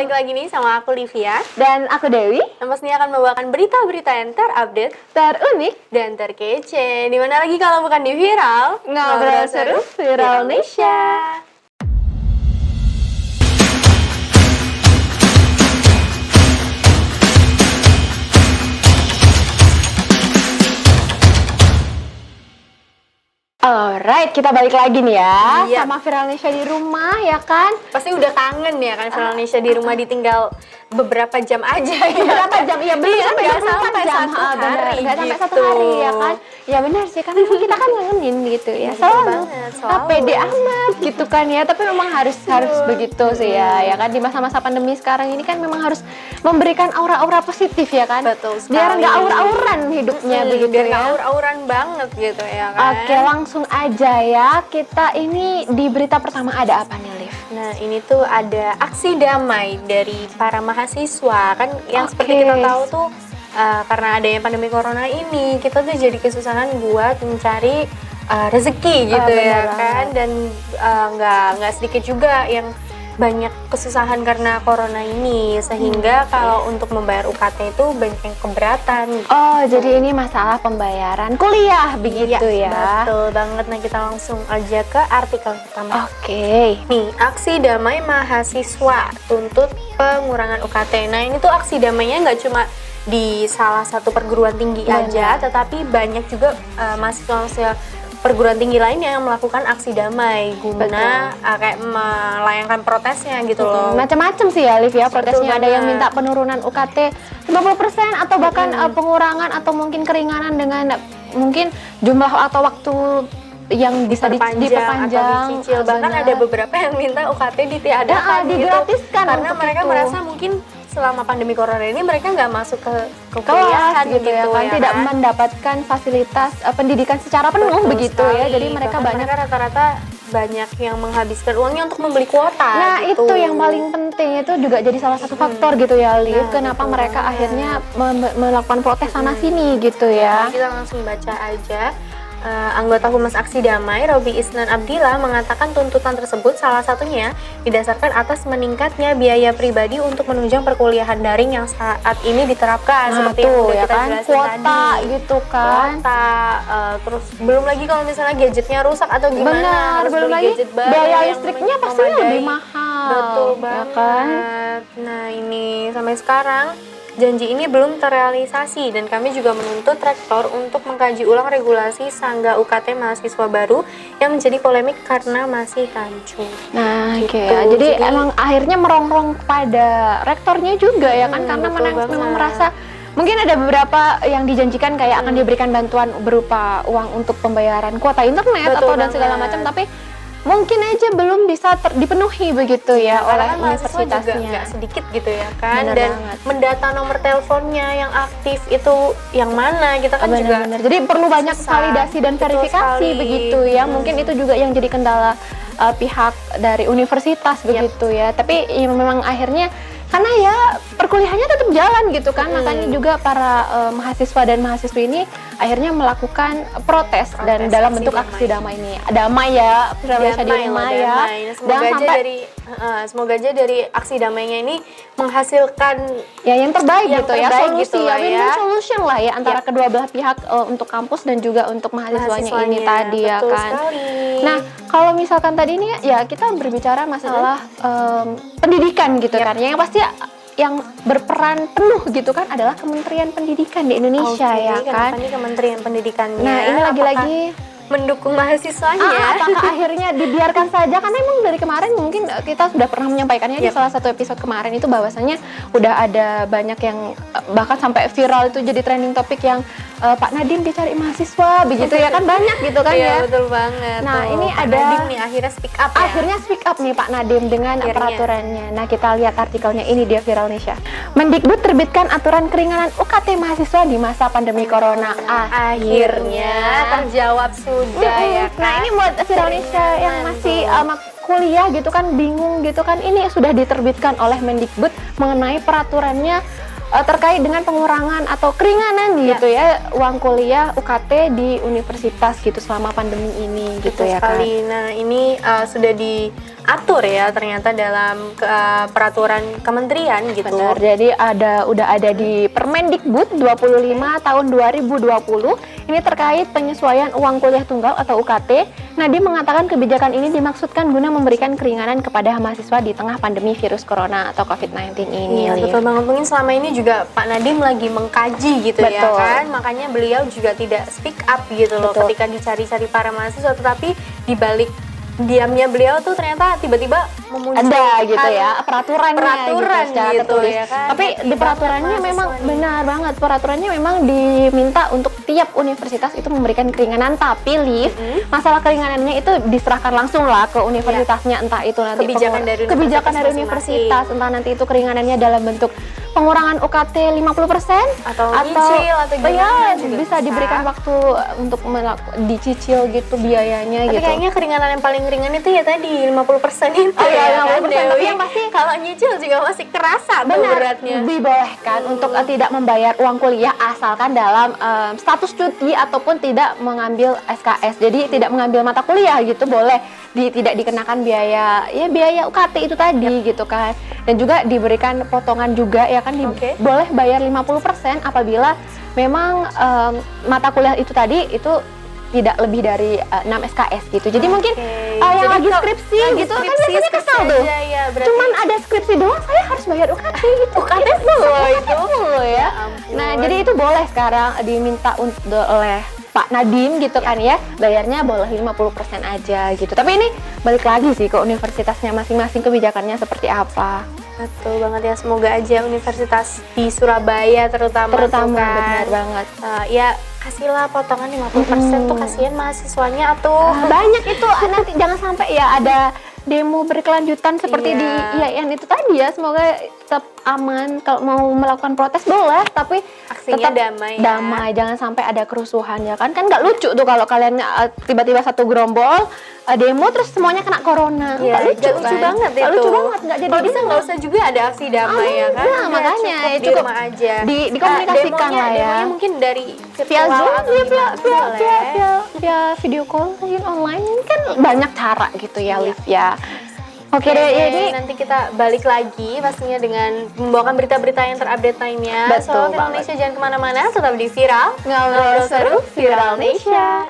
balik lagi nih sama aku Livia dan aku Dewi. yang pastinya akan membawakan berita-berita yang terupdate, Terunik, dan terkece. Dimana lagi kalau bukan di Viral, ngobrol seru Viral Indonesia. Alright, kita balik lagi nih ya sama Viral Indonesia di rumah ya kan? Pasti udah kangen ya kan Viral Indonesia di rumah ditinggal beberapa jam aja ya. Beberapa jam, ya belum Iya, sampai nggak 24 sampai jam. satu hari Nggak sampai gitu. 1 hari ya kan? Ya benar sih, karena memang kita kan ngangenin gitu ya. Betul Selalu, banget, selalu. pede amat gitu kan ya. Tapi memang harus begitu sih ya kan? Di masa-masa pandemi sekarang ini kan memang harus memberikan aura-aura positif ya kan? Betul sekali. Biar nggak aur-auran hidupnya begitu biar ya. nggak aur-auran banget gitu ya kan. Oke, langsung aja ya. Kita ini di berita pertama ada apa nih, Liv? Nah, ini tuh ada aksi damai dari para mahasiswa kan yang seperti kita tahu tuh karena adanya pandemi corona ini kita tuh jadi kesusahan buat mencari rezeki gitu ya kan, dan nggak sedikit juga yang banyak kesusahan karena corona ini sehingga kalau untuk membayar UKT itu banyak yang keberatan gitu. Oh, jadi ini masalah pembayaran kuliah begitu ya? Betul banget. Nah, kita langsung aja ke artikel pertama. Oke. Nih, aksi damai mahasiswa tuntut pengurangan UKT. Nah, ini tuh aksi damainya nggak cuma di salah satu perguruan tinggi aja, tetapi banyak juga mahasiswa perguruan tinggi lainnya yang melakukan aksi damai guna kayak melayangkan protesnya gitu loh. Macam-macam sih ya, Liv ya, protesnya. Ada yang banget. minta penurunan UKT 50% atau bahkan pengurangan atau mungkin keringanan dengan mungkin jumlah atau waktu yang bisa diperpanjang atau dicicil. Bahkan ada beberapa yang minta UKT ditiadakan gitu. Digratiskan Karena mereka merasa mungkin selama pandemi corona ini mereka nggak masuk ke kuliahan gitu ya kan, tidak mendapatkan fasilitas pendidikan secara penuh begitu ya. Jadi mereka rata-rata banyak yang menghabiskan uangnya untuk membeli kuota. Nah, gitu. itu yang paling penting, itu juga jadi salah satu faktor gitu ya, Liv. Kenapa mereka akhirnya melakukan protes sana sini gitu ya. Kita langsung baca aja. Anggota Humas Aksi Damai, Robi Isnan Abdillah, mengatakan tuntutan tersebut salah satunya didasarkan atas meningkatnya biaya pribadi untuk menunjang perkuliahan daring yang saat ini diterapkan. Seperti yang udah kita jelasin kuota tadi. Gitu kan. Kuota, terus belum lagi kalau misalnya gadgetnya rusak atau gimana. Benar, harus belum beli lagi gadget baru biaya yang listriknya pasti lebih mahal. Betul ya banget. Kan? Nah, ini sampai sekarang janji ini belum terrealisasi dan kami juga menuntut rektor untuk mengkaji ulang regulasi Sangga UKT mahasiswa baru yang menjadi polemik karena masih rancu. Nah, gitu. Jadi emang akhirnya merongrong kepada rektornya juga ya kan, karena memang merasa mungkin ada beberapa yang dijanjikan kayak akan diberikan bantuan berupa uang untuk pembayaran kuota internet dan segala macam, tapi mungkin aja belum bisa dipenuhi begitu ya oleh universitasnya. Juga nggak sedikit gitu ya kan. Dan mendata nomor teleponnya yang aktif itu yang mana kita kan juga. Jadi perlu banyak validasi dan verifikasi begitu ya. Mungkin itu juga yang jadi kendala pihak dari universitas begitu ya. Tapi ya, memang akhirnya karena ya perkuliahannya tetap jalan gitu kan, makanya juga para mahasiswa dan mahasiswi ini akhirnya melakukan protes dan dalam bentuk aksi damai ini. Damai ya, di rumah ya. Semoga aja dari aksi damainya ini menghasilkan ya yang terbaik gitu ya, solusi gitu win-win solution lah ya antara kedua belah pihak untuk kampus dan juga untuk mahasiswanya ini tadi ya kan. Nah, kalau misalkan tadi ini ya kita berbicara masalah pendidikan gitu kan, yang pasti yang berperan penuh gitu kan adalah Kementerian Pendidikan di Indonesia ya kan. Kementerian Pendidikannya. Nah, ini lagi-lagi mendukung mahasiswanya. Apakah akhirnya dibiarkan saja? Karena emang dari kemarin mungkin kita sudah pernah menyampaikannya di salah satu episode kemarin itu, bahwasannya udah ada banyak yang bahkan sampai viral itu jadi trending topik yang Pak Nadiem dicari mahasiswa begitu ya kan, banyak gitu kan ya. Iya, betul banget. Nah, ini Pak ada Nadiem nih akhirnya speak up ya. Akhirnya speak up nih Pak Nadiem dengan peraturannya. Nah, kita lihat artikelnya ini di Viral Indonesia. Mendikbud terbitkan aturan keringanan UKT mahasiswa di masa pandemi corona. Akhirnya terjawab sudah ya kan. Nah, ini buat Viral Indonesia yang masih kuliah gitu kan, bingung gitu kan, ini sudah diterbitkan oleh Mendikbud mengenai peraturannya terkait dengan pengurangan atau keringanan gitu ya uang kuliah UKT di universitas gitu selama pandemi ini gitu ya kan. Nah, ini sudah diatur ya ternyata dalam peraturan kementerian gitu. Benar, jadi udah ada di Permendikbud 25 tahun 2020 ini terkait penyesuaian uang kuliah tunggal atau UKT. Nadiem mengatakan kebijakan ini dimaksudkan guna memberikan keringanan kepada mahasiswa di tengah pandemi virus corona atau COVID-19 ini. Iya, betul banget. Mungkin selama ini juga Pak Nadiem lagi mengkaji gitu ya Betul. kan, makanya beliau juga tidak speak up gitu loh Betul. ketika dicari-cari para mahasiswa, tetapi di balik diamnya beliau tuh ternyata tiba-tiba memunculkan Ada gitu ya peraturan gitu secara gitu tertulis. ya kan. Tapi di Happy peraturannya banget memang mahasiswa nih. benar banget, peraturannya memang diminta untuk tiap universitas itu memberikan keringanan, tapi masalah keringanannya itu diserahkan langsung lah ke universitasnya, entah itu nanti Kebijakan dari kebijakan dari universitas universitas, entah nanti itu keringanannya dalam bentuk pengurangan UKT 50% atau nyicil atau gimana ya, juga bisa diberikan waktu untuk dicicil gitu biayanya Tapi gitu. kayaknya keringanan yang paling ringan itu ya tadi 50% itu. Oh iya, ya kan, 50%, Dewi? tapi yang pasti kalau nyicil juga masih kerasa tuh benar, beratnya. dibolehkan untuk tidak membayar uang kuliah asalkan dalam status cuti ataupun tidak mengambil SKS. Jadi tidak mengambil mata kuliah gitu boleh tidak dikenakan biaya UKT itu tadi gitu kan. Dan juga diberikan potongan juga ya kan boleh bayar 50% apabila memang mata kuliah itu tadi itu tidak lebih dari 6 SKS gitu. Jadi mungkin yang Jadi lagi kalau skripsi lagi gitu kan skripsi biasanya kesal tuh. aja ya, berarti Cuman ada skripsi doang saya harus bayar UKT gitu. UKT full loh itu. Full ya. ampun. Nah, jadi itu boleh sekarang diminta oleh Pak Nadiem gitu kan ya. Bayarnya boleh 50% aja gitu. Tapi ini balik lagi sih ke universitasnya masing-masing kebijakannya seperti apa. Betul banget ya, semoga aja universitas di Surabaya terutama tuh kan, benar banget. Ya kasihlah potongan 50% tuh, kasihan mahasiswanya atuh. Banyak itu nanti jangan sampai ya ada demo berkelanjutan seperti di IAIN itu tadi ya. Semoga tetap aman, kalau mau melakukan protes boleh tapi Aksinya tetap damai ya. jangan sampai ada kerusuhan ya kan nggak lucu tuh kalau kalian tiba-tiba satu gerombol demo terus semuanya kena corona. Iya, Nggak lucu kan? banget Nggak itu. lucu banget, nggak jadi Kalau bisa nggak usah juga ada aksi damai ya kan. Nah, Udah makanya cukup di cukup rumah aja. dikomunikasikan lah ya. Demonya mungkin dari Via virtual Zoom, atau via gimana via video call mungkin online kan banyak cara gitu ya, Liv ya. Oke deh, Oke, jadi nanti kita balik lagi pastinya dengan membawakan berita-berita yang terupdate lainnya. Betul So, Indonesia jangan kemana-mana, tetap di Viral. ngobrol seru Viral Indonesia.